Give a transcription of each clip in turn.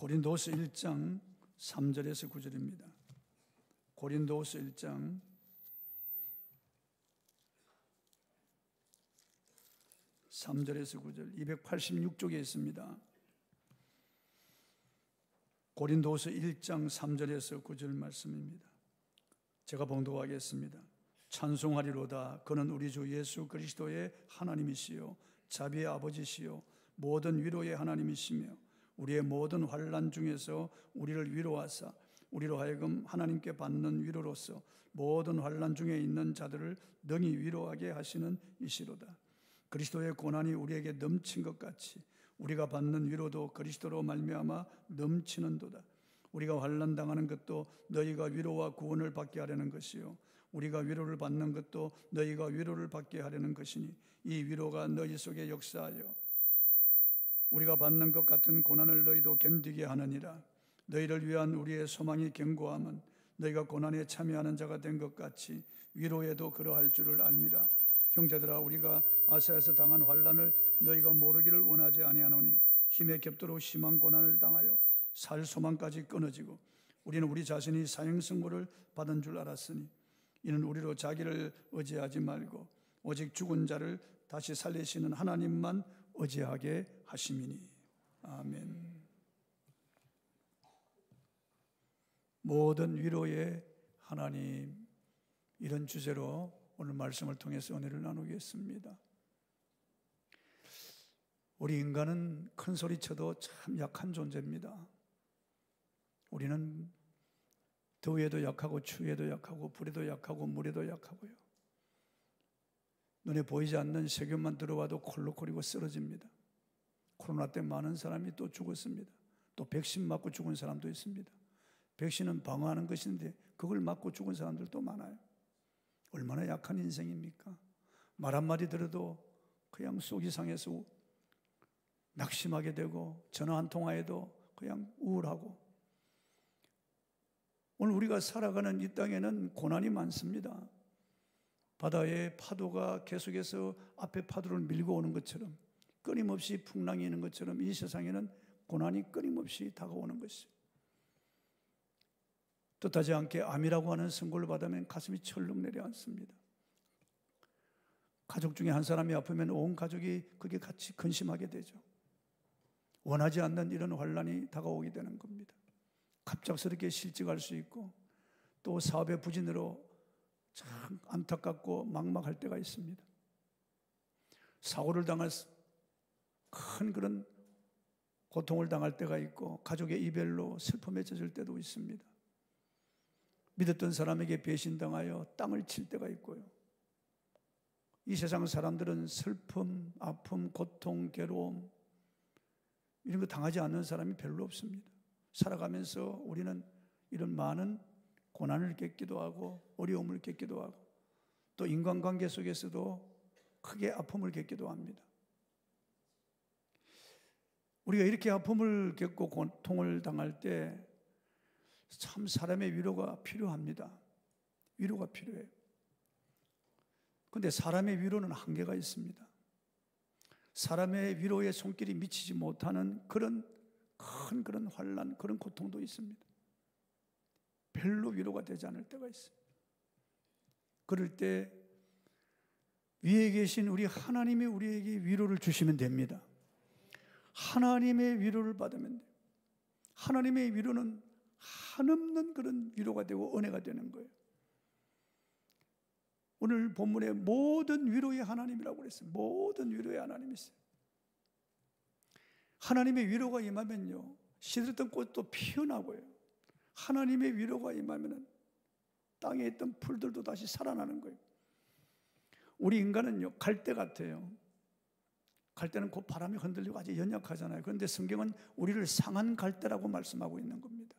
고린도후서 1장 3절에서 9절입니다. 고린도후서 1장 3절에서 9절 286쪽에 있습니다. 고린도후서 1장 3절에서 9절 말씀입니다. 제가 봉독하겠습니다. 찬송하리로다. 그는 우리 주 예수 그리스도의 하나님이시요 자비의 아버지시요 모든 위로의 하나님이시며 우리의 모든 환난 중에서 우리를 위로하사 우리로 하여금 하나님께 받는 위로로서 모든 환난 중에 있는 자들을 능히 위로하게 하시는 이시로다. 그리스도의 고난이 우리에게 넘친 것 같이 우리가 받는 위로도 그리스도로 말미암아 넘치는도다. 우리가 환난 당하는 것도 너희가 위로와 구원을 받게 하려는 것이요 우리가 위로를 받는 것도 너희가 위로를 받게 하려는 것이니 이 위로가 너희 속에 역사하여 우리가 받는 것 같은 고난을 너희도 견디게 하느니라. 너희를 위한 우리의 소망이 견고함은 너희가 고난에 참여하는 자가 된 것 같이 위로에도 그러할 줄을 알미라. 형제들아, 우리가 아사에서 당한 환난을 너희가 모르기를 원하지 아니하노니 힘에 겹도록 심한 고난을 당하여 살 소망까지 끊어지고 우리는 우리 자신이 사형선고를 받은 줄 알았으니 이는 우리로 자기를 의지하지 말고 오직 죽은 자를 다시 살리시는 하나님만 의지하게 하심이니. 아멘. 모든 위로의 하나님, 이런 주제로 오늘 말씀을 통해서 은혜를 나누겠습니다. 우리 인간은 큰 소리 쳐도 참 약한 존재입니다. 우리는 더위에도 약하고 추위에도 약하고 불에도 약하고 물에도 약하고요. 눈에 보이지 않는 세균만 들어와도 콜록거리고 쓰러집니다. 코로나 때 많은 사람이 또 죽었습니다. 또 백신 맞고 죽은 사람도 있습니다. 백신은 방어하는 것인데 그걸 맞고 죽은 사람들도 많아요. 얼마나 약한 인생입니까? 말 한마디 들어도 그냥 속이 상해서 낙심하게 되고 전화 한 통화에도 그냥 우울하고. 오늘 우리가 살아가는 이 땅에는 고난이 많습니다. 바다의 파도가 계속해서 앞에 파도를 밀고 오는 것처럼 끊임없이 풍랑이 있는 것처럼 이 세상에는 고난이 끊임없이 다가오는 것이죠. 뜻하지 않게 암이라고 하는 선고를 받으면 가슴이 철렁 내려앉습니다. 가족 중에 한 사람이 아프면 온 가족이 그게 같이 근심하게 되죠. 원하지 않는 이런 환난이 다가오게 되는 겁니다. 갑작스럽게 실직할 수 있고 또 사업의 부진으로 참 안타깝고 막막할 때가 있습니다. 사고를 당해서 큰 그런 고통을 당할 때가 있고 가족의 이별로 슬픔에 젖을 때도 있습니다. 믿었던 사람에게 배신당하여 땅을 칠 때가 있고요. 이 세상 사람들은 슬픔, 아픔, 고통, 괴로움 이런 거 당하지 않는 사람이 별로 없습니다. 살아가면서 우리는 이런 많은 고난을 겪기도 하고 어려움을 겪기도 하고 또 인간관계 속에서도 크게 아픔을 겪기도 합니다. 우리가 이렇게 아픔을 겪고 고통을 당할 때 참 사람의 위로가 필요합니다. 위로가 필요해요. 그런데 사람의 위로는 한계가 있습니다. 사람의 위로의 손길이 미치지 못하는 그런 큰 그런 환난, 그런 고통도 있습니다. 별로 위로가 되지 않을 때가 있습니다. 그럴 때 위에 계신 우리 하나님이 우리에게 위로를 주시면 됩니다. 하나님의 위로를 받으면 돼요. 하나님의 위로는 한없는 그런 위로가 되고 은혜가 되는 거예요. 오늘 본문에 모든 위로의 하나님이라고 그랬어요. 모든 위로의 하나님이세요. 하나님의 위로가 임하면요, 시들었던 꽃도 피어나고요. 하나님의 위로가 임하면 땅에 있던 풀들도 다시 살아나는 거예요. 우리 인간은요, 갈대 같아요. 갈대는 곧 바람에 흔들리고 아주 연약하잖아요. 그런데 성경은 우리를 상한 갈대라고 말씀하고 있는 겁니다.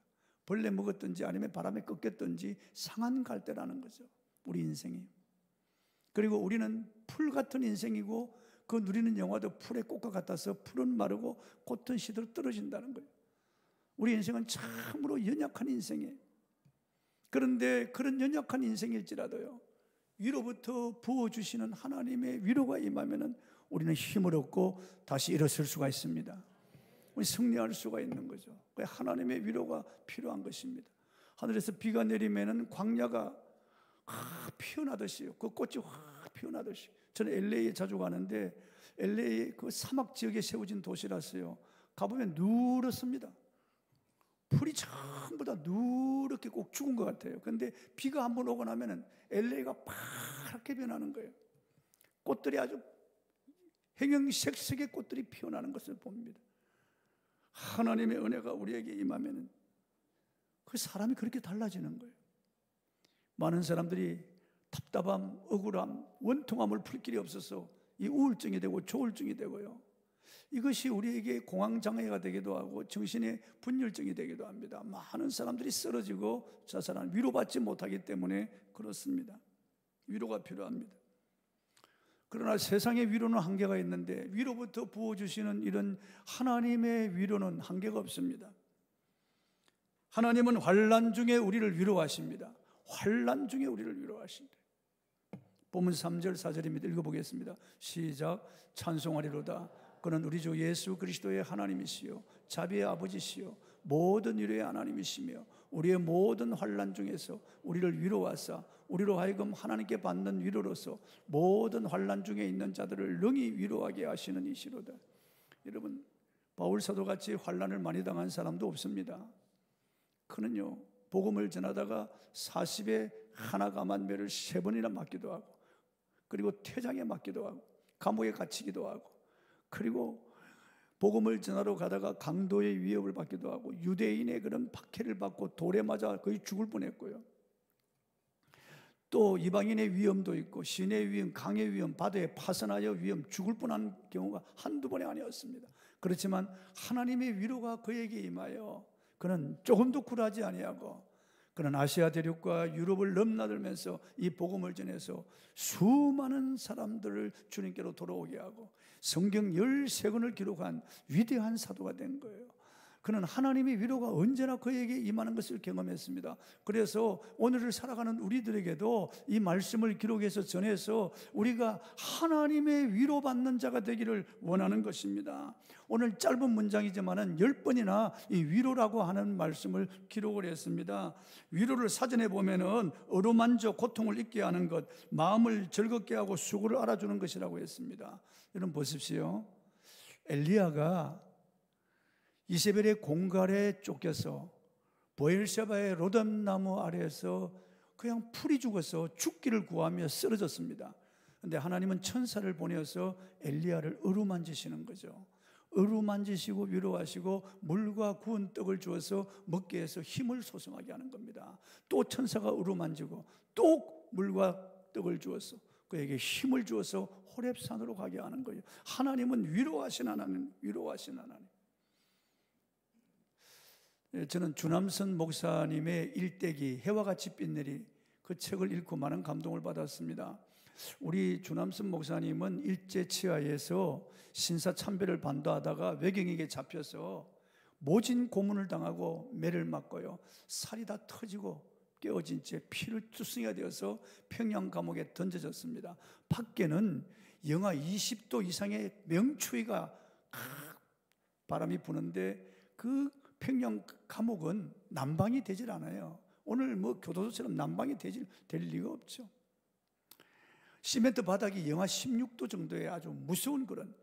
벌레 먹었든지 아니면 바람에 꺾였든지 상한 갈대라는 거죠. 우리 인생이. 그리고 우리는 풀 같은 인생이고 그 누리는 영화도 풀의 꽃과 같아서 풀은 마르고 꽃은 시들어 떨어진다는 거예요. 우리 인생은 참으로 연약한 인생이에요. 그런데 그런 연약한 인생일지라도요, 위로부터 부어주시는 하나님의 위로가 임하면 우리는 힘을 얻고 다시 일어설 수가 있습니다. 우리 승리할 수가 있는 거죠. 하나님의 위로가 필요한 것입니다. 하늘에서 비가 내리면은 광야가 피어나듯이요. 그 꽃이 확 피어나듯이. 저는 LA에 자주 가는데 LA 그 사막 지역에 세워진 도시라서요. 가보면 누렇습니다. 풀이 전부 다 누렇게 꼭 죽은 것 같아요. 그런데 비가 한번 오고 나면은 LA가 파랗게 변하는 거예요. 꽃들이 아주 행형색색의 꽃들이 피어나는 것을 봅니다. 하나님의 은혜가 우리에게 임하면은 그 사람이 그렇게 달라지는 거예요. 많은 사람들이 답답함, 억울함, 원통함을 풀 길이 없어서 이 우울증이 되고 조울증이 되고요. 이것이 우리에게 공황장애가 되기도 하고 정신의 분열증이 되기도 합니다. 많은 사람들이 쓰러지고 자살하는, 위로받지 못하기 때문에 그렇습니다. 위로가 필요합니다. 그러나 세상의 위로는 한계가 있는데 위로부터 부어주시는 이런 하나님의 위로는 한계가 없습니다. 하나님은 환난 중에 우리를 위로하십니다. 환난 중에 우리를 위로하신다. 본문 3절 4절입니다. 읽어보겠습니다. 시작. 찬송하리로다. 그는 우리 주 예수 그리스도의 하나님이시요 자비의 아버지시요 모든 위로의 하나님이시며 우리의 모든 환난 중에서 우리를 위로하사 우리로 하여금 하나님께 받는 위로로서 모든 환난 중에 있는 자들을 능히 위로하게 하시는 이시로다. 여러분, 바울 사도같이 환난을 많이 당한 사람도 없습니다. 그는요, 복음을 전하다가 40에 하나 가만매를 3번이나 맞기도 하고, 그리고 퇴장에 맞기도 하고, 감옥에 갇히기도 하고, 그리고 복음을 전하러 가다가 강도의 위협을 받기도 하고, 유대인의 그런 박해를 받고 돌에 맞아 거의 죽을 뻔했고요. 또 이방인의 위험도 있고, 신의 위험, 강의 위험, 바다에 파선하여 위험, 죽을 뻔한 경우가 한두 번이 아니었습니다. 그렇지만 하나님의 위로가 그에게 임하여 그는 조금도 굴하지 아니하고, 그는 아시아 대륙과 유럽을 넘나들면서 이 복음을 전해서 수많은 사람들을 주님께로 돌아오게 하고 성경 13권을 기록한 위대한 사도가 된 거예요. 그는 하나님의 위로가 언제나 그에게 임하는 것을 경험했습니다. 그래서 오늘을 살아가는 우리들에게도 이 말씀을 기록해서 전해서 우리가 하나님의 위로받는 자가 되기를 원하는 것입니다. 오늘 짧은 문장이지만은 10번이나 이 위로라고 하는 말씀을 기록을 했습니다. 위로를 사전에 보면은 어루만져 고통을 잊게 하는 것, 마음을 즐겁게 하고 수고를 알아주는 것이라고 했습니다. 여러분 보십시오. 엘리야가 이세벨의 공갈에 쫓겨서 보엘세바의 로뎀나무 아래에서 그냥 풀이 죽어서 죽기를 구하며 쓰러졌습니다. 그런데 하나님은 천사를 보내어서 엘리야를 어루만지시는 거죠. 어루만지시고 위로하시고 물과 구운 떡을 주어서 먹게 해서 힘을 소성하게 하는 겁니다. 또 천사가 어루만지고 또 물과 떡을 주어서 그에게 힘을 주어서 호렙산으로 가게 하는 거예요. 하나님은 위로하신 하나님, 위로하신 하나님. 저는 주남선 목사님의 일대기 해와 같이 빛내리 그 책을 읽고 많은 감동을 받았습니다. 우리 주남선 목사님은 일제 치하에서 신사참배를 반도하다가 외경에게 잡혀서 모진 고문을 당하고 매를 맞고요, 살이 다 터지고 깨어진 채 피를 투성이가 되어서 평양 감옥에 던져졌습니다. 밖에는 영하 20도 이상의 명추위가 바람이 부는데 그 평양 감옥은 난방이 되질 않아요. 오늘 교도소처럼 난방이 될 리가 없죠. 시멘트 바닥이 영하 16도 정도의 아주 무서운 그런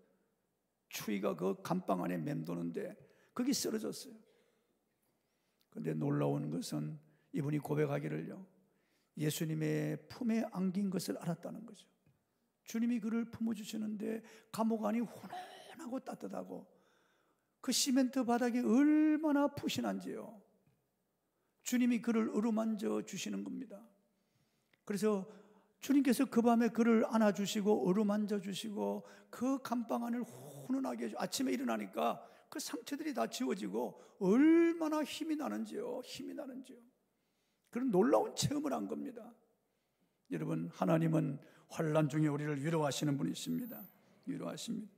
추위가 그 감방 안에 맴도는데 거기 쓰러졌어요. 그런데 놀라운 것은 이분이 고백하기를요, 예수님의 품에 안긴 것을 알았다는 거죠. 주님이 그를 품어주시는데 감옥 안이 훈훈하고 따뜻하고 그 시멘트 바닥이 얼마나 푸신한지요. 주님이 그를 어루만져 주시는 겁니다. 그래서 주님께서 그 밤에 그를 안아주시고 어루만져 주시고 그 감방 안을 훈훈하게 해주시고 아침에 일어나니까 그 상처들이 다 지워지고 얼마나 힘이 나는지요. 그런 놀라운 체험을 한 겁니다. 여러분, 하나님은 환난 중에 우리를 위로하시는 분이십니다. 위로하십니다.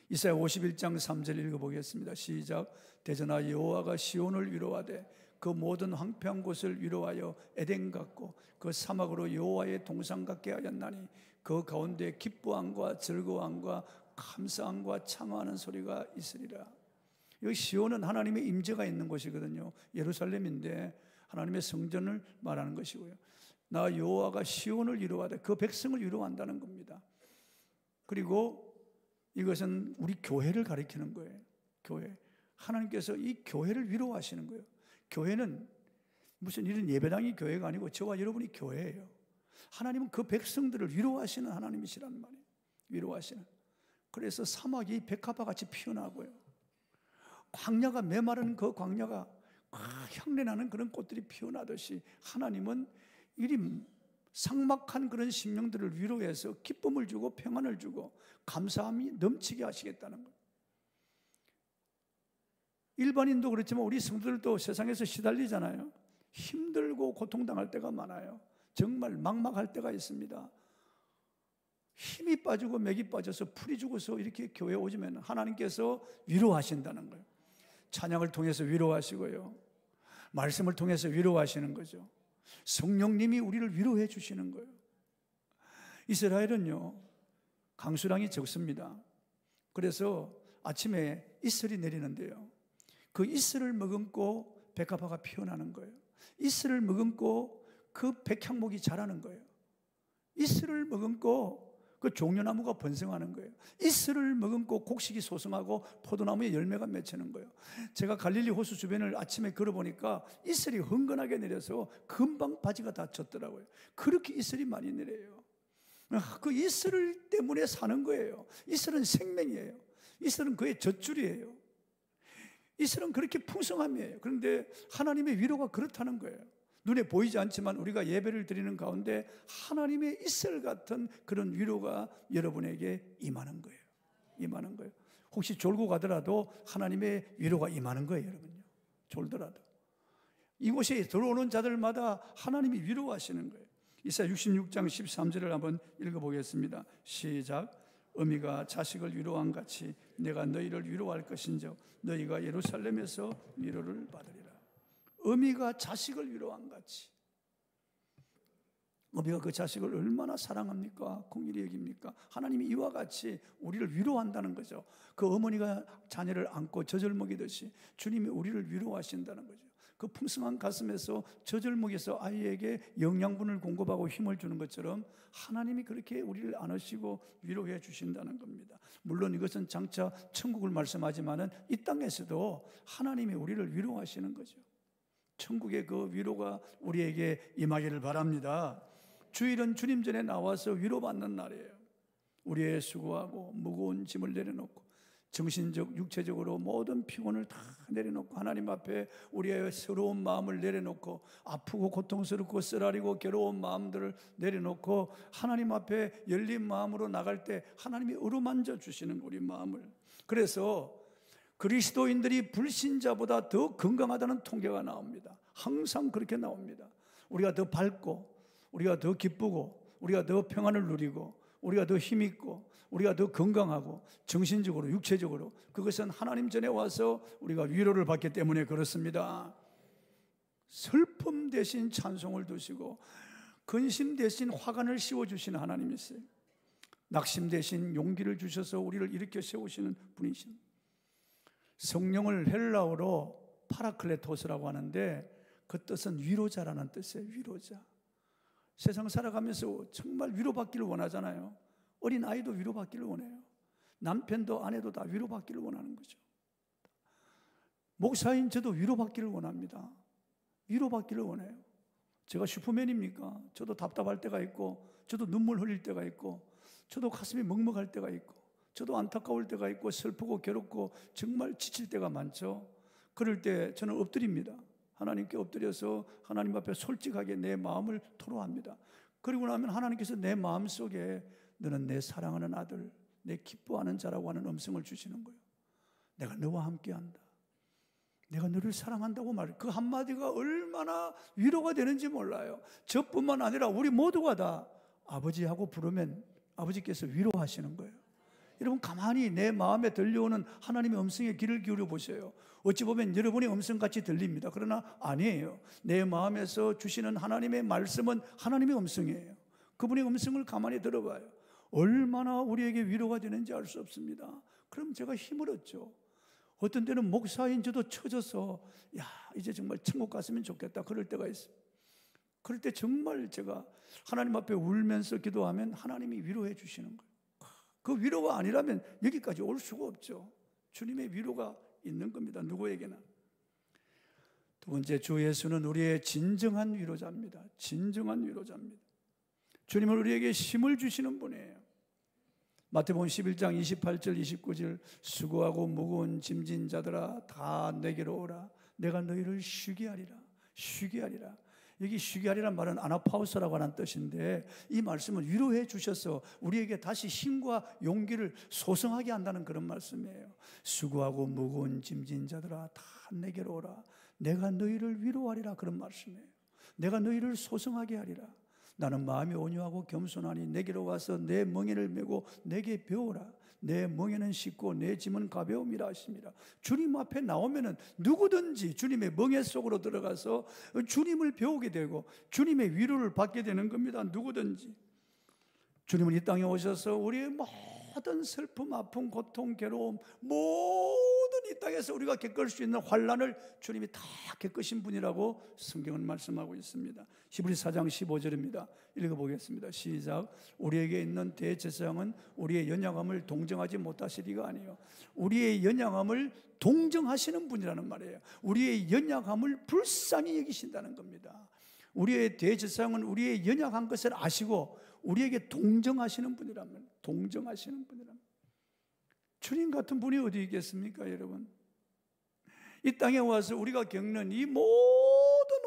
이사야 51장 3절 읽어보겠습니다. 시작. 대전하 여호와가 시온을 위로하되 그 모든 황폐한 곳을 위로하여 에덴 같고 그 사막으로 여호와의 동산 같게 하였나니 그 가운데 기뻐함과 즐거움과 감사함과 창화하는 소리가 있으리라. 여기 시온은 하나님의 임재가 있는 곳이거든요. 예루살렘인데 하나님의 성전을 말하는 것이고요. 나 여호와가 시온을 위로하되 그 백성을 위로한다는 겁니다. 그리고 이것은 우리 교회를 가리키는 거예요. 교회. 하나님께서 이 교회를 위로하시는 거예요. 교회는 무슨 이런 예배당이 교회가 아니고 저와 여러분이 교회예요. 하나님은 그 백성들을 위로하시는 하나님이시란 말이에요. 위로하시는. 그래서 사막이 백합화같이 피어나고요. 광야가 메마른 그 광야가 향내나는 그런 꽃들이 피어나듯이 하나님은 이리 삭막한 그런 심령들을 위로해서 기쁨을 주고 평안을 주고 감사함이 넘치게 하시겠다는 거예요. 일반인도 그렇지만 우리 성도들도 세상에서 시달리잖아요. 힘들고 고통당할 때가 많아요. 정말 막막할 때가 있습니다. 힘이 빠지고 맥이 빠져서 풀이 죽어서 이렇게 교회에 오시면 하나님께서 위로하신다는 거예요. 찬양을 통해서 위로하시고요. 말씀을 통해서 위로하시는 거죠. 성령님이 우리를 위로해 주시는 거예요. 이스라엘은요, 강수량이 적습니다. 그래서 아침에 이슬이 내리는데요. 그 이슬을 머금고 백합화가 피어나는 거예요. 이슬을 머금고 그 백향목이 자라는 거예요. 이슬을 머금고 그 종려나무가 번성하는 거예요. 이슬을 머금고 곡식이 소성하고 포도나무에 열매가 맺히는 거예요. 제가 갈릴리 호수 주변을 아침에 걸어보니까 이슬이 흥건하게 내려서 금방 바지가 다 젖더라고요. 그렇게 이슬이 많이 내려요. 그 이슬 때문에 사는 거예요. 이슬은 생명이에요. 이슬은 그의 젖줄이에요. 이슬은 그렇게 풍성함이에요. 그런데 하나님의 위로가 그렇다는 거예요. 눈에 보이지 않지만 우리가 예배를 드리는 가운데 하나님의 이슬 같은 그런 위로가 여러분에게 임하는 거예요. 임하는 거예요. 혹시 졸고 가더라도 하나님의 위로가 임하는 거예요, 여러분요. 졸더라도. 이곳에 들어오는 자들마다 하나님이 위로하시는 거예요. 이사야 66장 13절을 한번 읽어보겠습니다. 시작. 어미가 자식을 위로한 같이 내가 너희를 위로할 것인즉 너희가 예루살렘에서 위로를 받으리라. 어미가 자식을 위로한 같이. 어미가 그 자식을 얼마나 사랑합니까? 긍휼히 여깁니까? 하나님이 이와 같이 우리를 위로한다는 거죠. 그 어머니가 자녀를 안고 젖을 먹이듯이 주님이 우리를 위로하신다는 거죠. 그 풍성한 가슴에서 젖을 먹여서 아이에게 영양분을 공급하고 힘을 주는 것처럼 하나님이 그렇게 우리를 안으시고 위로해 주신다는 겁니다. 물론 이것은 장차 천국을 말씀하지만은 이 땅에서도 하나님이 우리를 위로하시는 거죠. 천국의 그 위로가 우리에게 임하기를 바랍니다. 주일은 주님 전에 나와서 위로받는 날이에요. 우리의 수고하고 무거운 짐을 내려놓고 정신적, 육체적으로 모든 피곤을 다 내려놓고 하나님 앞에 우리의 서러운 마음을 내려놓고 아프고 고통스럽고 쓰라리고 괴로운 마음들을 내려놓고 하나님 앞에 열린 마음으로 나갈 때 하나님이 어루만져 주시는 우리 마음을. 그래서 그리스도인들이 불신자보다 더 건강하다는 통계가 나옵니다. 항상 그렇게 나옵니다. 우리가 더 밝고 우리가 더 기쁘고 우리가 더 평안을 누리고 우리가 더 힘있고 우리가 더 건강하고 정신적으로 육체적으로 그것은 하나님 전에 와서 우리가 위로를 받기 때문에 그렇습니다. 슬픔 대신 찬송을 두시고 근심 대신 화관을 씌워주시는 하나님이세요. 낙심 대신 용기를 주셔서 우리를 일으켜 세우시는 분이십니다. 성령을 헬라어로 파라클레토스라고 하는데 그 뜻은 위로자라는 뜻이에요. 위로자. 세상 살아가면서 정말 위로받기를 원하잖아요. 어린 아이도 위로받기를 원해요. 남편도 아내도 다 위로받기를 원하는 거죠. 목사인 저도 위로받기를 원합니다. 위로받기를 원해요. 제가 슈퍼맨입니까? 저도 답답할 때가 있고 저도 눈물 흘릴 때가 있고 저도 가슴이 먹먹할 때가 있고 저도 안타까울 때가 있고 슬프고 괴롭고 정말 지칠 때가 많죠. 그럴 때 저는 엎드립니다. 하나님께 엎드려서 하나님 앞에 솔직하게 내 마음을 토로합니다. 그리고 나면 하나님께서 내 마음속에 너는 내 사랑하는 아들, 내 기뻐하는 자라고 하는 음성을 주시는 거예요. 내가 너와 함께한다. 내가 너를 사랑한다고 말해요. 그 한마디가 얼마나 위로가 되는지 몰라요. 저뿐만 아니라 우리 모두가 다 아버지하고 부르면 아버지께서 위로하시는 거예요. 여러분 가만히 내 마음에 들려오는 하나님의 음성에 귀를 기울여 보세요. 어찌 보면 여러분의 음성같이 들립니다. 그러나 아니에요. 내 마음에서 주시는 하나님의 말씀은 하나님의 음성이에요. 그분의 음성을 가만히 들어봐요. 얼마나 우리에게 위로가 되는지 알 수 없습니다. 그럼 제가 힘을 얻죠. 어떤 때는 목사인 저도 처져서 야, 이제 정말 천국 갔으면 좋겠다 그럴 때가 있어요. 그럴 때 정말 제가 하나님 앞에 울면서 기도하면 하나님이 위로해 주시는 거예요. 그 위로가 아니라면 여기까지 올 수가 없죠. 주님의 위로가 있는 겁니다. 누구에게나. 두 번째, 주 예수는 우리의 진정한 위로자입니다. 진정한 위로자입니다. 주님은 우리에게 힘을 주시는 분이에요. 마태복음 11장 28절 29절 수고하고 무거운 짐진 자들아 다 내게로 오라. 내가 너희를 쉬게 하리라. 쉬게 하리라. 여기 쉬게 하리란 말은 아나파우스라고 하는 뜻인데 이 말씀은 위로해 주셔서 우리에게 다시 힘과 용기를 소성하게 한다는 그런 말씀이에요. 수고하고 무거운 짐진 자들아 다 내게로 오라. 내가 너희를 위로하리라 그런 말씀이에요. 내가 너희를 소성하게 하리라. 나는 마음이 온유하고 겸손하니 내게로 와서 내 멍에를 메고 내게 배우라. 내 멍에는 쉽고 내 짐은 가벼움이라 하십니다. 주님 앞에 나오면은 누구든지 주님의 멍에 속으로 들어가서 주님을 배우게 되고 주님의 위로를 받게 되는 겁니다. 누구든지. 주님은 이 땅에 오셔서 우리의 모든 슬픔, 아픔, 고통, 괴로움 모든 이 땅에서 우리가 겪을 수 있는 환난을 주님이 다 겪으신 분이라고 성경은 말씀하고 있습니다. 히브리서 4장 15절입니다. 읽어보겠습니다. 시작. 우리에게 있는 대제사장은 우리의 연약함을 동정하지 못하시리가 아니에요. 우리의 연약함을 동정하시는 분이라는 말이에요. 우리의 연약함을 불쌍히 여기신다는 겁니다. 우리의 대제사장은 우리의 연약한 것을 아시고 우리에게 동정하시는 분이라면, 동정하시는 분이라면 주님 같은 분이 어디 있겠습니까, 여러분? 이 땅에 와서 우리가 겪는 이 모든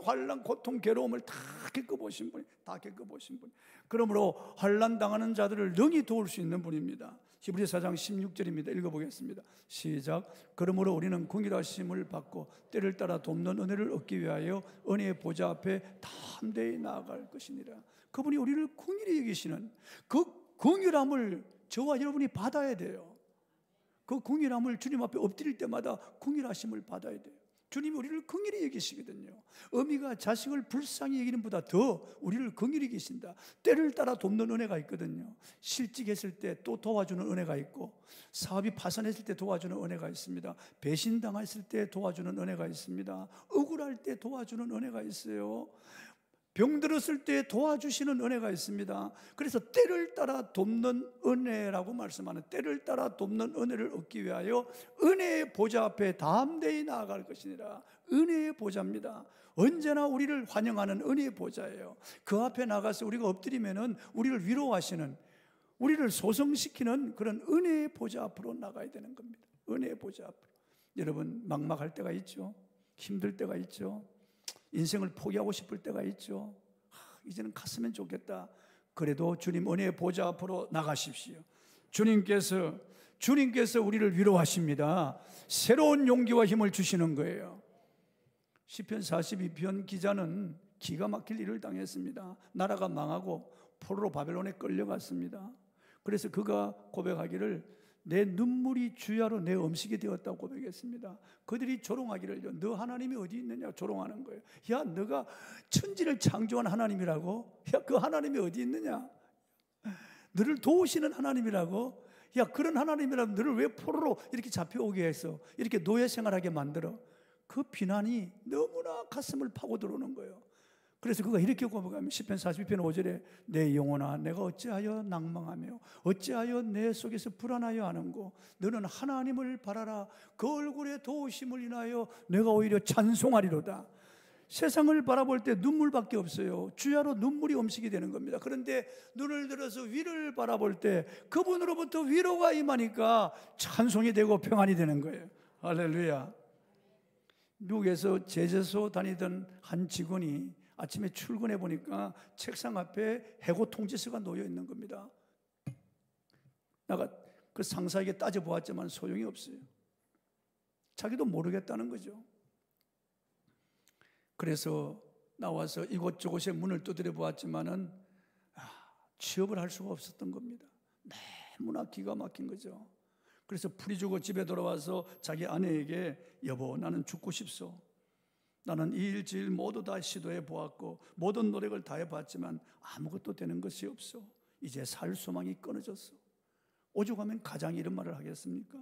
환난, 고통, 괴로움을 다 겪어보신 분이, 다 겪어보신 분. 그러므로 환난 당하는 자들을 능히 도울 수 있는 분입니다. 히브리서 4장 16절입니다. 읽어보겠습니다. 시작. 그러므로 우리는 긍휼하심을 받고 때를 따라 돕는 은혜를 얻기 위하여 은혜의 보좌 앞에 담대히 나아갈 것이니라. 그분이 우리를 긍휼히 여기시는 그 긍휼함을 저와 여러분이 받아야 돼요. 그 긍휼함을 주님 앞에 엎드릴 때마다 긍휼하심을 받아야 돼요. 주님이 우리를 긍휼히 여기시거든요. 어미가 자식을 불쌍히 여기는 보다 더 우리를 긍휼히 여기신다. 때를 따라 돕는 은혜가 있거든요. 실직했을 때 또 도와주는 은혜가 있고, 사업이 파산했을 때 도와주는 은혜가 있습니다. 배신당했을 때 도와주는 은혜가 있습니다. 억울할 때 도와주는 은혜가 있어요. 병들었을 때 도와주시는 은혜가 있습니다. 그래서 때를 따라 돕는 은혜라고 말씀하는, 때를 따라 돕는 은혜를 얻기 위하여 은혜의 보좌 앞에 담대히 나아갈 것이니라. 은혜의 보좌입니다. 언제나 우리를 환영하는 은혜의 보좌예요. 그 앞에 나가서 우리가 엎드리면은 우리를 위로하시는, 우리를 소성시키는 그런 은혜의 보좌 앞으로 나가야 되는 겁니다. 은혜의 보좌 앞으로. 여러분, 막막할 때가 있죠. 힘들 때가 있죠. 인생을 포기하고 싶을 때가 있죠. 이제는 갔으면 좋겠다. 그래도 주님 은혜의 보좌 앞으로 나가십시오. 주님께서 우리를 위로하십니다. 새로운 용기와 힘을 주시는 거예요. 시편 42편 기자는 기가 막힐 일을 당했습니다. 나라가 망하고 포로로 바벨론에 끌려갔습니다. 그래서 그가 고백하기를 내 눈물이 주야로 내 음식이 되었다고 고백했습니다. 그들이 조롱하기를 너 하나님이 어디 있느냐 조롱하는 거예요. 야, 너가 천지를 창조한 하나님이라고? 야, 그 하나님이 어디 있느냐? 너를 도우시는 하나님이라고? 야, 그런 하나님이라면 너를 왜 포로로 이렇게 잡혀오게 해서 이렇게 노예 생활하게 만들어? 그 비난이 너무나 가슴을 파고 들어오는 거예요. 그래서 그가 이렇게 고백하면 시편 42편 5절에 내 영혼아 내가 어찌하여 낭망하며 어찌하여 내 속에서 불안하여 하는고 너는 하나님을 바라라. 그 얼굴의 도우심을 인하여 내가 오히려 찬송하리로다. 세상을 바라볼 때 눈물밖에 없어요. 주야로 눈물이 음식이 되는 겁니다. 그런데 눈을 들어서 위를 바라볼 때 그분으로부터 위로가 임하니까 찬송이 되고 평안이 되는 거예요. 할렐루야. 미국에서 제재소 다니던 한 직원이 아침에 출근해 보니까 책상 앞에 해고 통지서가 놓여 있는 겁니다. 내가 그 상사에게 따져보았지만 소용이 없어요. 자기도 모르겠다는 거죠. 그래서 나와서 이곳저곳에 문을 두드려 보았지만은 취업을 할 수가 없었던 겁니다. 너무나 기가 막힌 거죠. 그래서 풀이 주고 집에 돌아와서 자기 아내에게 여보 나는 죽고 싶소. 나는 이 일주일 모두 다 시도해 보았고 모든 노력을 다해 봤지만 아무것도 되는 것이 없어. 이제 살 소망이 끊어졌어. 오죽하면 가장이 이런 말을 하겠습니까?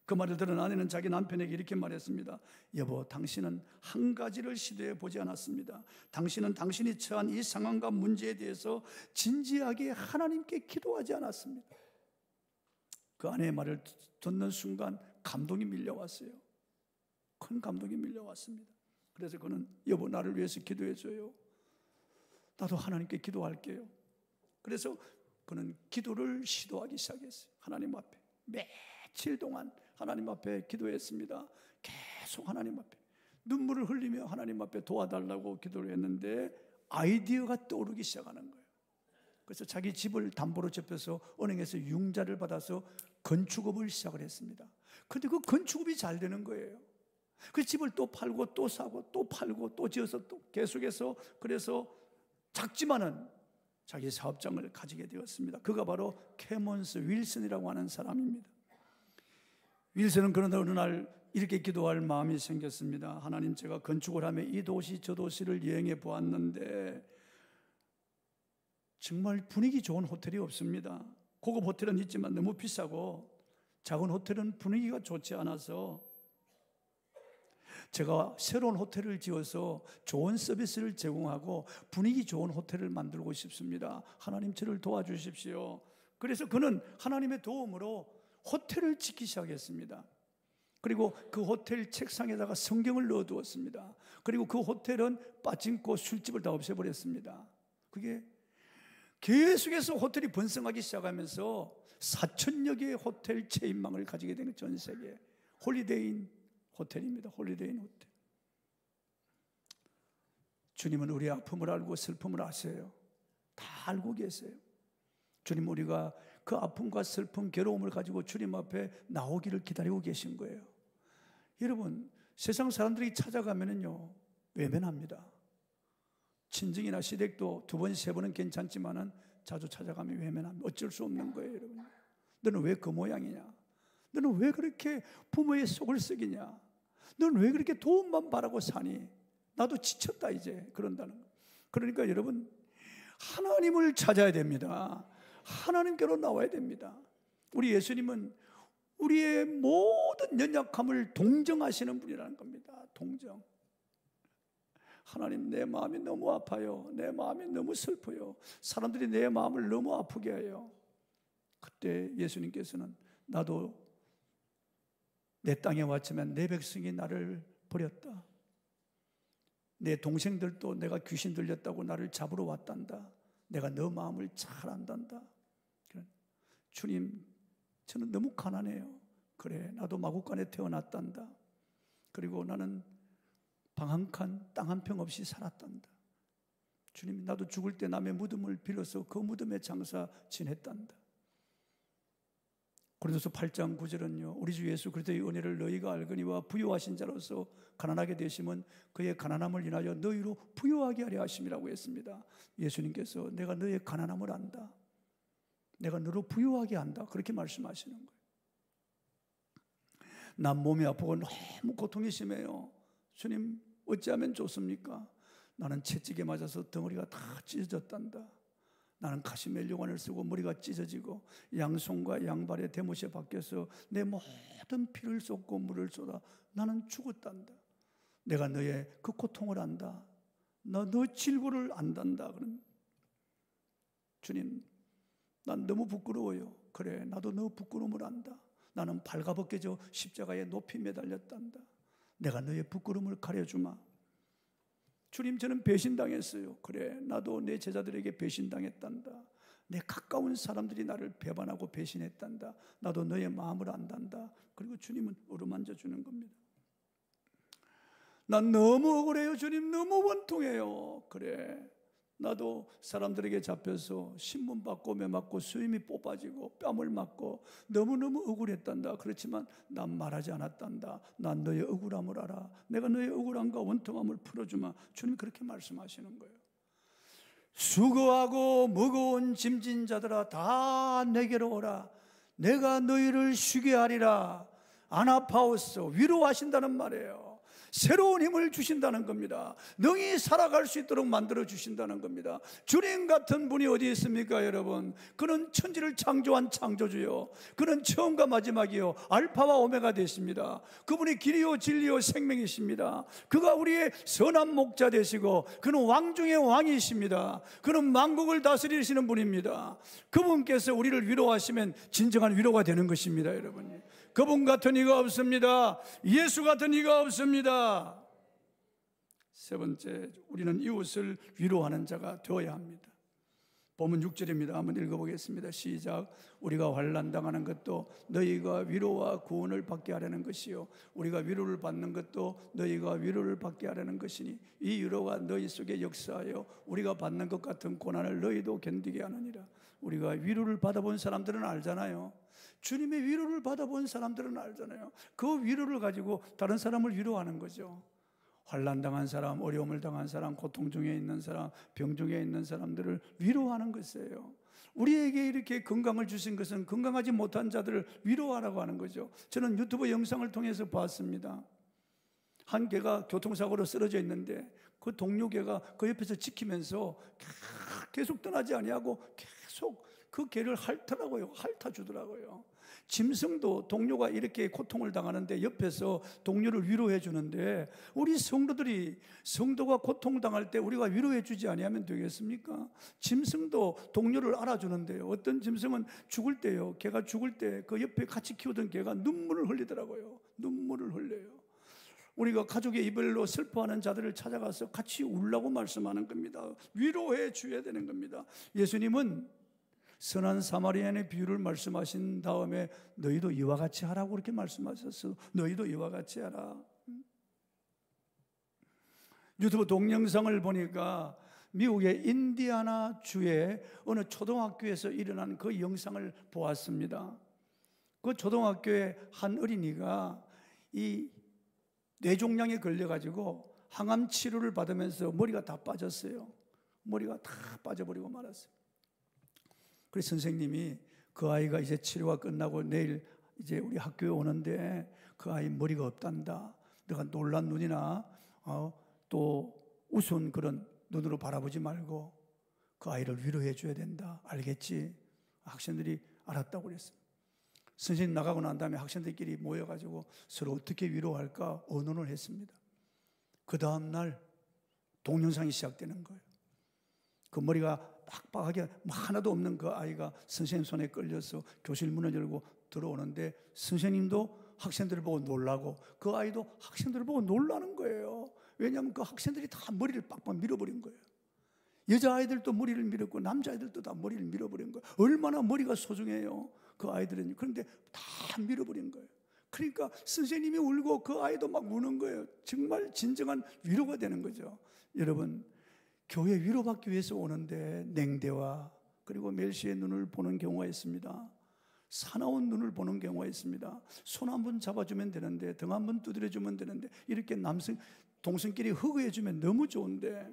그 말을 들은 아내는 자기 남편에게 이렇게 말했습니다. 여보, 당신은 한 가지를 시도해 보지 않았습니다. 당신은 당신이 처한 이 상황과 문제에 대해서 진지하게 하나님께 기도하지 않았습니다. 그 아내의 말을 듣는 순간 감동이 밀려왔어요. 큰 감동이 밀려왔습니다. 그래서 그는 여보, 나를 위해서 기도해 줘요. 나도 하나님께 기도할게요. 그래서 그는 기도를 시도하기 시작했어요. 하나님 앞에 며칠 동안 하나님 앞에 기도했습니다. 계속 하나님 앞에 눈물을 흘리며 하나님 앞에 도와달라고 기도를 했는데 아이디어가 떠오르기 시작하는 거예요. 그래서 자기 집을 담보로 접해서 은행에서 융자를 받아서 건축업을 시작을 했습니다. 그런데 그 건축업이 잘 되는 거예요. 그 집을 또 팔고 또 사고 또 팔고 또 지어서 또 계속해서, 그래서 작지만은 자기 사업장을 가지게 되었습니다. 그가 바로 캐먼스 윌슨이라고 하는 사람입니다. 윌슨은 그러나 어느 날 이렇게 기도할 마음이 생겼습니다. 하나님, 제가 건축을 하며 이 도시 저 도시를 여행해 보았는데 정말 분위기 좋은 호텔이 없습니다. 고급 호텔은 있지만 너무 비싸고 작은 호텔은 분위기가 좋지 않아서 제가 새로운 호텔을 지어서 좋은 서비스를 제공하고 분위기 좋은 호텔을 만들고 싶습니다. 하나님, 저를 도와주십시오. 그래서 그는 하나님의 도움으로 호텔을 짓기 시작했습니다. 그리고 그 호텔 책상에다가 성경을 넣어두었습니다. 그리고 그 호텔은 빠진코 술집을 다 없애버렸습니다. 그게 계속해서 호텔이 번성하기 시작하면서 4,000여 개의 호텔 체인망을 가지게 되는 전 세계 홀리데이인 호텔입니다. 홀리데이인 호텔. 주님은 우리의 아픔을 알고 슬픔을 아세요. 다 알고 계세요. 주님, 우리가 그 아픔과 슬픔, 괴로움을 가지고 주님 앞에 나오기를 기다리고 계신 거예요. 여러분, 세상 사람들이 찾아가면은요 외면합니다. 친정이나 시댁도 2번, 3번은 괜찮지만은 자주 찾아가면 외면합니다. 어쩔 수 없는 거예요, 여러분. 너는 왜 그 모양이냐? 너는 왜 그렇게 부모의 속을 썩이냐? 너는 왜 그렇게 도움만 바라고 사니? 나도 지쳤다 이제, 그런다는 거예요. 그러니까 여러분, 하나님을 찾아야 됩니다. 하나님께로 나와야 됩니다. 우리 예수님은 우리의 모든 연약함을 동정하시는 분이라는 겁니다. 동정. 하나님, 내 마음이 너무 아파요. 내 마음이 너무 슬퍼요. 사람들이 내 마음을 너무 아프게 해요. 그때 예수님께서는 나도 내 땅에 왔지만 내 백성이 나를 버렸다. 내 동생들도 내가 귀신 들렸다고 나를 잡으러 왔단다. 내가 너 마음을 잘 안단다. 주님, 저는 너무 가난해요. 그래, 나도 마구간에 태어났단다. 그리고 나는 방 한 칸, 땅 한 평 없이 살았단다. 주님, 나도 죽을 때 남의 무덤을 빌어서 그 무덤에 장사 지냈단다. 고린도서 8장 9절은요, 우리 주 예수 그리스도의 은혜를 너희가 알거니와 부유하신 자로서 가난하게 되심은 그의 가난함을 인하여 너희로 부유하게 하려 하심이라고 했습니다. 예수님께서 내가 너의 가난함을 안다. 내가 너로 부유하게 한다. 그렇게 말씀하시는 거예요. 난 몸이 아프고 너무 고통이 심해요. 주님, 어찌하면 좋습니까? 나는 채찍에 맞아서 덩어리가 다 찢어졌단다. 나는 가시멜용관을 쓰고 머리가 찢어지고 양손과 양발에 대못이 박혀서 내 모든 피를 쏟고 물을 쏟아 나는 죽었단다. 내가 너의 그 고통을 안다. 너 질고를 안단다. 그런 주님, 난 너무 부끄러워요. 그래, 나도 너 부끄러움을 안다. 나는 발가벗겨져 십자가에 높이 매달렸단다. 내가 너의 부끄러움을 가려주마. 주님, 저는 배신당했어요. 그래, 나도 내 제자들에게 배신당했단다. 내 가까운 사람들이 나를 배반하고 배신했단다. 나도 너의 마음을 안단다. 그리고 주님은 어루만져 주는 겁니다. 난 너무 억울해요. 주님, 너무 원통해요. 그래, 나도 사람들에게 잡혀서 신문 받고 매 맞고 수염이 뽑아지고 뺨을 맞고 너무너무 억울했단다. 그렇지만 난 말하지 않았단다. 난 너의 억울함을 알아. 내가 너의 억울함과 원통함을 풀어주마. 주님 그렇게 말씀하시는 거예요. 수고하고 무거운 짐진 자들아 다 내게로 오라. 내가 너희를 쉬게 하리라. 아나파우스, 위로하신다는 말이에요. 새로운 힘을 주신다는 겁니다. 능히 살아갈 수 있도록 만들어 주신다는 겁니다. 주님 같은 분이 어디 있습니까, 여러분? 그는 천지를 창조한 창조주요, 그는 처음과 마지막이요 알파와 오메가 되십니다. 그분이 길이요 진리요 생명이십니다. 그가 우리의 선한 목자 되시고 그는 왕 중의 왕이십니다. 그는 만국을 다스리시는 분입니다. 그분께서 우리를 위로하시면 진정한 위로가 되는 것입니다, 여러분. 그분 같은 이가 없습니다. 예수 같은 이가 없습니다. 세 번째, 우리는 이웃을 위로하는 자가 되어야 합니다. 본문 6절입니다. 한번 읽어보겠습니다. 시작. 우리가 환난 당하는 것도 너희가 위로와 구원을 받게 하려는 것이요 우리가 위로를 받는 것도 너희가 위로를 받게 하려는 것이니 이 위로가 너희 속에 역사하여 우리가 받는 것 같은 고난을 너희도 견디게 하느니라. 우리가 위로를 받아본 사람들은 알잖아요. 주님의 위로를 받아본 사람들은 알잖아요. 그 위로를 가지고 다른 사람을 위로하는 거죠. 환난 당한 사람, 어려움을 당한 사람, 고통 중에 있는 사람, 병 중에 있는 사람들을 위로하는 것이에요. 우리에게 이렇게 건강을 주신 것은 건강하지 못한 자들을 위로하라고 하는 거죠. 저는 유튜브 영상을 통해서 봤습니다. 한 개가 교통사고로 쓰러져 있는데 그 동료 개가 그 옆에서 지키면서 계속 떠나지 아니하고 계속 그 개를 핥아주더라고요. 짐승도 동료가 이렇게 고통을 당하는데 옆에서 동료를 위로해 주는데 우리 성도가 고통당할 때 우리가 위로해 주지 아니하면 되겠습니까? 짐승도 동료를 알아주는데요. 어떤 짐승은 죽을 때요, 개가 죽을 때 그 옆에 같이 키우던 개가 눈물을 흘리더라고요. 눈물을 흘려요. 우리가 가족의 이별로 슬퍼하는 자들을 찾아가서 같이 울라고 말씀하는 겁니다. 위로해 줘야 되는 겁니다. 예수님은 선한 사마리아인의 비유를 말씀하신 다음에 너희도 이와 같이 하라고 그렇게 말씀하셨어. 너희도 이와 같이 하라. 유튜브 동영상을 보니까 미국의 인디아나 주의 어느 초등학교에서 일어난 그 영상을 보았습니다. 그 초등학교의 한 어린이가 이 뇌종양에 걸려가지고 항암 치료를 받으면서 머리가 다 빠졌어요. 머리가 다 빠져버리고 말았어요. 그래서 선생님이 그 아이가 이제 치료가 끝나고 내일 이제 우리 학교에 오는데 그 아이 머리가 없단다. 내가 놀란 눈이나 또 우스운 그런 눈으로 바라보지 말고 그 아이를 위로해 줘야 된다. 알겠지? 학생들이 알았다고 그랬어요. 선생님 나가고 난 다음에 학생들끼리 모여가지고 서로 어떻게 위로할까 의논을 했습니다. 그 다음날 동영상이 시작되는 거예요. 그 머리가 빡빡하게 하나도 없는 그 아이가 선생님 손에 끌려서 교실 문을 열고 들어오는데 선생님도 학생들을 보고 놀라고 그 아이도 학생들을 보고 놀라는 거예요. 왜냐하면 그 학생들이 다 머리를 빡빡 밀어버린 거예요. 여자아이들도 머리를 밀었고 남자아이들도 다 머리를 밀어버린 거예요. 얼마나 머리가 소중해요, 그 아이들은. 그런데 다 밀어버린 거예요. 그러니까 선생님이 울고 그 아이도 막 우는 거예요. 정말 진정한 위로가 되는 거죠. 여러분, 교회 위로받기 위해서 오는데 냉대와 그리고 멸시의 눈을 보는 경우가 있습니다. 사나운 눈을 보는 경우가 있습니다. 손 한 번 잡아주면 되는데, 등 한 번 두드려주면 되는데, 이렇게 동성끼리 허그해주면 너무 좋은데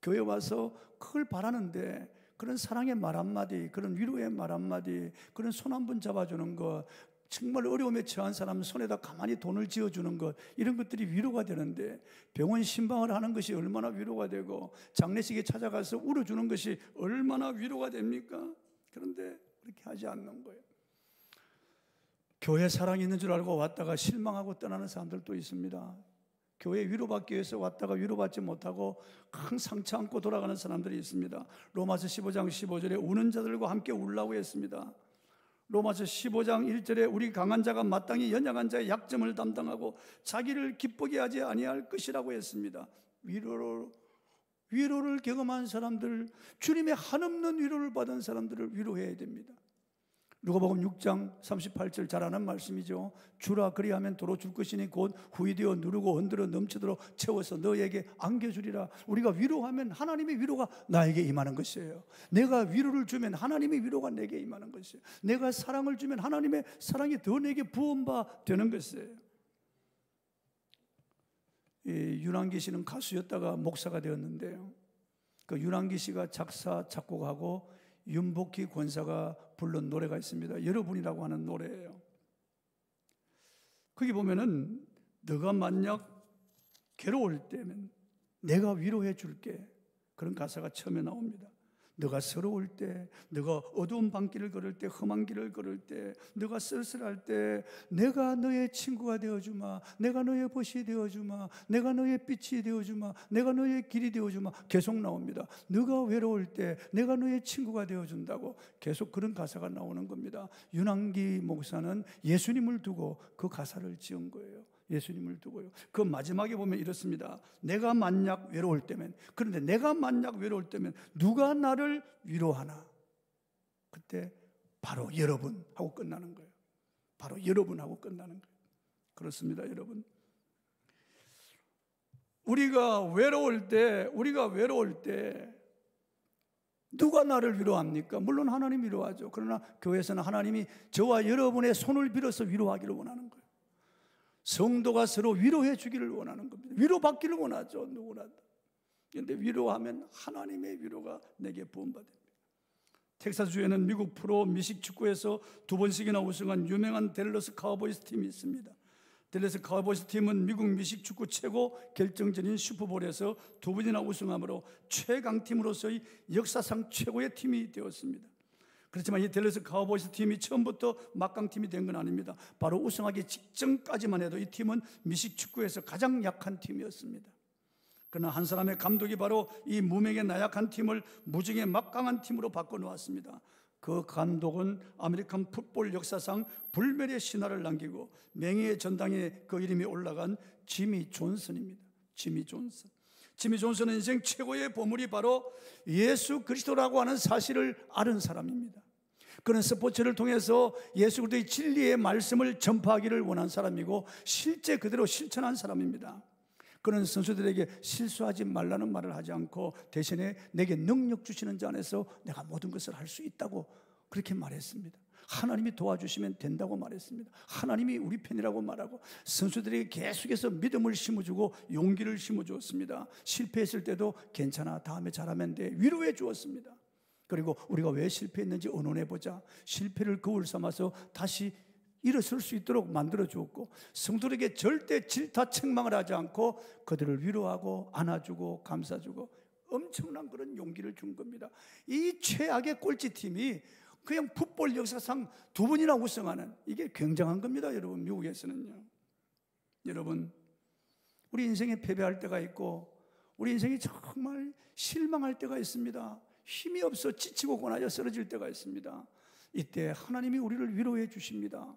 교회 와서 그걸 바라는데 그런 사랑의 말 한마디, 그런 위로의 말 한마디, 그런 손 한 번 잡아주는 것, 정말 어려움에 처한 사람 손에다 가만히 돈을 지어주는 것, 이런 것들이 위로가 되는데 병원 신방을 하는 것이 얼마나 위로가 되고 장례식에 찾아가서 울어주는 것이 얼마나 위로가 됩니까? 그런데 그렇게 하지 않는 거예요. 교회 사랑이 있는 줄 알고 왔다가 실망하고 떠나는 사람들도 있습니다. 교회 위로받기 위해서 왔다가 위로받지 못하고 큰 상처 안고 돌아가는 사람들이 있습니다. 로마서 15장 15절에 우는 자들과 함께 울라고 했습니다. 로마서 15장 1절에 우리 강한 자가 마땅히 연약한 자의 약점을 담당하고 자기를 기쁘게 하지 아니할 것이라고 했습니다. 위로를 경험한 사람들, 주님의 한없는 위로를 받은 사람들을 위로해야 됩니다. 누가복음 6장 38절 잘 아는 말씀이죠. 주라 그리하면 도로 줄 것이니 곧 후이되어 누르고 흔들어 넘치도록 채워서 너에게 안겨주리라. 우리가 위로하면 하나님의 위로가 나에게 임하는 것이에요. 내가 위로를 주면 하나님의 위로가 내게 임하는 것이에요. 내가 사랑을 주면 하나님의 사랑이 더 내게 부음바 되는 것이에요. 윤한기 씨는 가수였다가 목사가 되었는데요, 그 윤한기 씨가 작사 작곡하고 윤복희 권사가 부른 노래가 있습니다. 여러분이라고 하는 노래예요. 거기 보면은 너가 만약 괴로울 때면 내가 위로해 줄게. 그런 가사가 처음에 나옵니다. 너가 서러울 때, 너가 어두운 밤길을 걸을 때, 험한 길을 걸을 때, 너가 쓸쓸할 때 내가 너의 친구가 되어주마, 내가 너의 벗이 되어주마, 내가 너의 빛이 되어주마, 내가 너의 길이 되어주마. 계속 나옵니다. 너가 외로울 때 내가 너의 친구가 되어준다고 계속 그런 가사가 나오는 겁니다. 윤한기 목사는 예수님을 두고 그 가사를 지은 거예요. 예수님을 두고요. 그 마지막에 보면 이렇습니다. 내가 만약 외로울 때면, 그런데 내가 만약 외로울 때면 누가 나를 위로하나? 그때 바로 여러분 하고 끝나는 거예요. 바로 여러분 하고 끝나는 거예요. 그렇습니다, 여러분. 우리가 외로울 때 누가 나를 위로합니까? 물론 하나님 위로하죠. 그러나 교회에서는 하나님이 저와 여러분의 손을 빌어서 위로하기를 원하는 거예요. 성도가 서로 위로해 주기를 원하는 겁니다. 위로받기를 원하죠, 누구나. 그런데 위로하면 하나님의 위로가 내게 부음받습니다. 텍사스주에는 미국 프로 미식축구에서 2번씩이나 우승한 유명한 댈러스 카우보이스 팀이 있습니다. 댈러스 카우보이스 팀은 미국 미식축구 최고 결정전인 슈퍼볼에서 2번이나 우승함으로 최강팀으로서의 역사상 최고의 팀이 되었습니다. 그렇지만 이 댈러스 카우보이스 팀이 처음부터 막강팀이 된 건 아닙니다. 바로 우승하기 직전까지만 해도 이 팀은 미식축구에서 가장 약한 팀이었습니다. 그러나 한 사람의 감독이 바로 이 무명의 나약한 팀을 무중의 막강한 팀으로 바꿔놓았습니다. 그 감독은 아메리칸 풋볼 역사상 불멸의 신화를 남기고 명예의 전당에 그 이름이 올라간 지미 존슨입니다. 지미 존슨. 지미 존슨은 인생 최고의 보물이 바로 예수 그리스도라고 하는 사실을 아는 사람입니다. 그는 스포츠를 통해서 예수 그리스도의 진리의 말씀을 전파하기를 원한 사람이고 실제 그대로 실천한 사람입니다. 그는 선수들에게 실수하지 말라는 말을 하지 않고 대신에 내게 능력 주시는 자 안에서 내가 모든 것을 할 수 있다고 그렇게 말했습니다. 하나님이 도와주시면 된다고 말했습니다. 하나님이 우리 편이라고 말하고 선수들에게 계속해서 믿음을 심어주고 용기를 심어주었습니다. 실패했을 때도 괜찮아, 다음에 잘하면 돼, 위로해 주었습니다. 그리고 우리가 왜 실패했는지 의논해보자, 실패를 거울 삼아서 다시 일어설 수 있도록 만들어 주었고 성도들에게 절대 질타 책망을 하지 않고 그들을 위로하고 안아주고 감싸주고 엄청난 그런 용기를 준 겁니다. 이 최악의 꼴찌팀이 그냥 풋볼 역사상 2번이나 우승하는, 이게 굉장한 겁니다, 여러분. 미국에서는요. 여러분, 우리 인생에 패배할 때가 있고 우리 인생이 정말 실망할 때가 있습니다. 힘이 없어 지치고 고나져 쓰러질 때가 있습니다. 이때 하나님이 우리를 위로해 주십니다.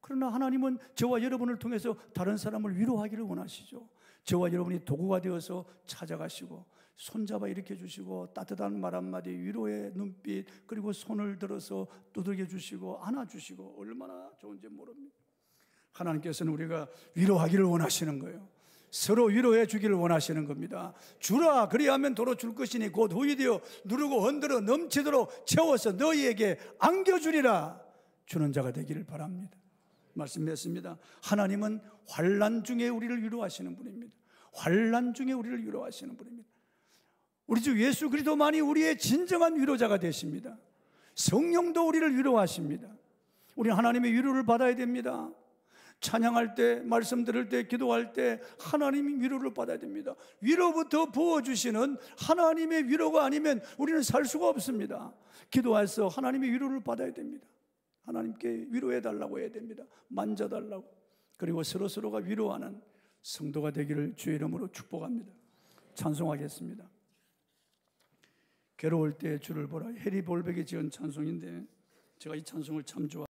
그러나 하나님은 저와 여러분을 통해서 다른 사람을 위로하기를 원하시죠. 저와 여러분이 도구가 되어서 찾아가시고 손잡아 일으켜 주시고 따뜻한 말 한마디, 위로의 눈빛, 그리고 손을 들어서 두들겨 주시고 안아주시고 얼마나 좋은지 모릅니다. 하나님께서는 우리가 위로하기를 원하시는 거예요. 서로 위로해 주기를 원하시는 겁니다. 주라, 그리하면 도로 줄 것이니 곧 후이 되어 누르고 흔들어 넘치도록 채워서 너희에게 안겨주리라. 주는 자가 되기를 바랍니다. 말씀했습니다. 하나님은 환난 중에 우리를 위로하시는 분입니다. 환난 중에 우리를 위로하시는 분입니다. 우리 주 예수 그리스도만이 우리의 진정한 위로자가 되십니다. 성령도 우리를 위로하십니다. 우리는 하나님의 위로를 받아야 됩니다. 찬양할 때, 말씀 들을 때, 기도할 때 하나님의 위로를 받아야 됩니다. 위로부터 부어주시는 하나님의 위로가 아니면 우리는 살 수가 없습니다. 기도해서 하나님의 위로를 받아야 됩니다. 하나님께 위로해달라고 해야 됩니다. 만져달라고. 그리고 서로서로가 위로하는 성도가 되기를 주의 이름으로 축복합니다. 찬송하겠습니다. 괴로울 때 주를 보라. 해리 볼백이 지은 찬송인데 제가 이 찬송을 참 좋아합니다.